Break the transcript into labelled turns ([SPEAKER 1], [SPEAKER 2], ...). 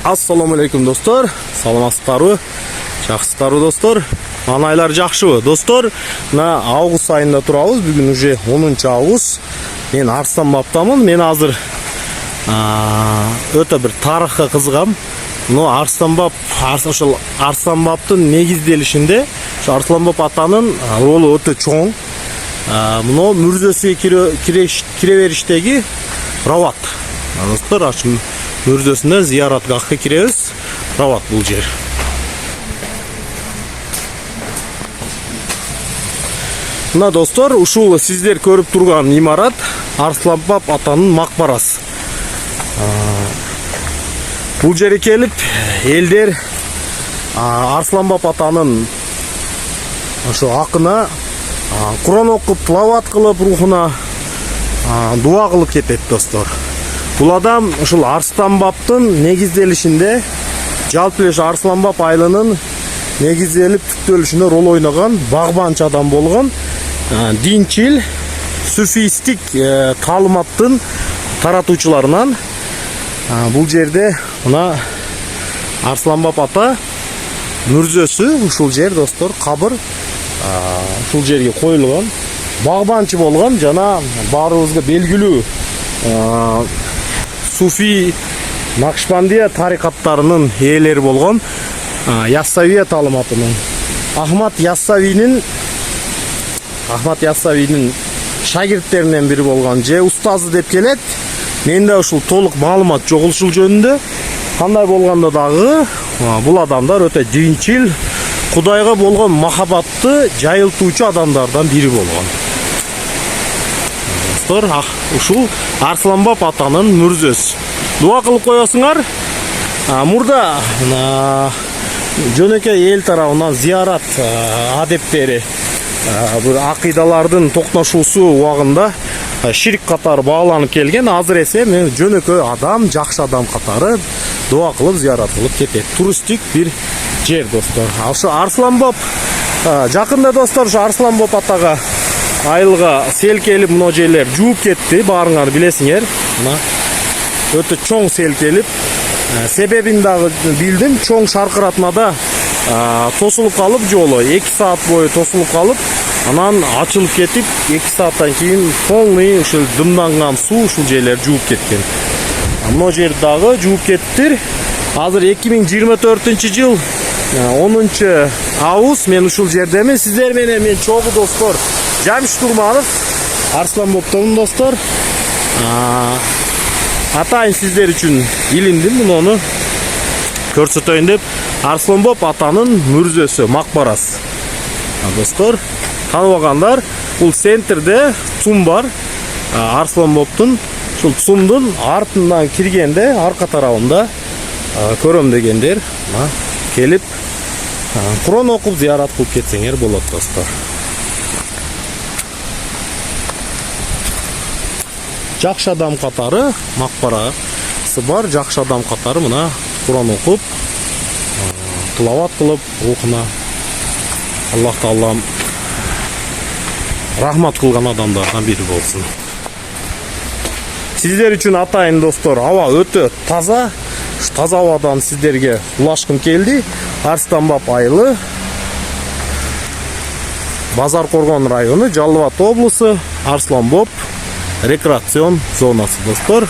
[SPEAKER 1] Assalamu alaikum dostlar. Саламатсыздарбы? Жакшысыздарбы достор? Манайлар жакшыбы достор? Мына август айында турабыз. Бүгүн уже 10 август. Мен Арсланбаптамын. Мен азыр өтө бир тарыхка кызыгам. Ошол Арсланбаптын негизделишинде Арсланбап атанын ролу өтө чоң. Мына мүрзөсүгө кире бериштеги Рават. Достор, ачын мүрзөсүнө зияратгахка киребиз. Рават бул жер. Мына достор, ушул сиздер көрүп турган имарат Арсланбап атанын макбарасы. Бул жерге келип элдер Арсланбап атанын ошо акына Куран окуп, тилават кылып, рухуна дуа кылып кетет достор. Бул адам ушул Арсланбаптын негизделишинде, жалпы эле Арсланбап айылынын негизделип түптөлүшүндө рол ойногон багбанчы адам болгон, динчил, суфистик таалыматтын таратуучуларынан. Бул жерде мына Арсланбап ата мүрзөсү ушул жер достор, кабыр ушул жерге коюлган. Багбанчы болгон жана баарыбызга белгилүү суфи Накшбандия тарикаттарынын ээлери болгон Яссавия таалыматынын Ахмад Яссавинин шагирттеринен бири болгон же устазы деп келет. Менде ушул толук маалымат жок ушул жөнүндө. Кандай болгондо дагы бул адамдар өтө динчил, Кудайга болгон махабатты жайылтуучу адамдардан бири болгон. Достор, ушул Арсланбап атанын мүрзөсү. Дуа кылып коесуңар. Мурда жөнөкөй эл тарабынан зиярат адептери, бир акыйдалардын токношуусу убагында ширк катары бааланып келген. Азыр эсе мен жөнөкөй адам, жакшы адам катары дуа кылып, зиярат кылып кетет. Туристтик бир жер достор. Ошо Арсланбап жакында достор, ошо Арсланбап атага айылга сел келип, мына жерлер жууп кетти. Баарыңар билесиңер. Мына өтө чоң сел келип, себебин дагы билдим. Чоң шаркыратмада тосулуп калып, жолу 2 саат бою тосулуп калып, анан ачылып кетип, 2 сааттан кийин полный ушул дымданган суу ушул жерлер жууп кеткен. Мына жер дагы жууп кеттир. Азыр 2024 жыл 10 август мен ушул жердемин. Сиздер менен мен чогуу достор Жамиш Турманов, Арсланбаптамын достор. Атайын сиздер үчүн илиндим, муну көрсөтөйүн деп. Арсланбап атанын мүрзөсү, макбарасы. Достор, тааныбагандар, бул центрде цум бар. Арсланбаптын ушул цумдун артынан киргенде, арка тарабында көрөм дегендер келип Куран окуп, зиярат кылып кетсеңер болот достор. Жакшы адам катары макбарасы бар. Жакшы адам катары мына Куран окуп, тилават кылып, рухуна Аллах Таалам рахмат кылган адамдардан бири болсун. Сиздер үчүн атайын достор, аба өтө таза. Таза абадан сиздерге улашкым келди. Арсланбап айылы, Базар Коргон району, Жалал Абад облусу, Арсланбап рекреацион зонасы достор.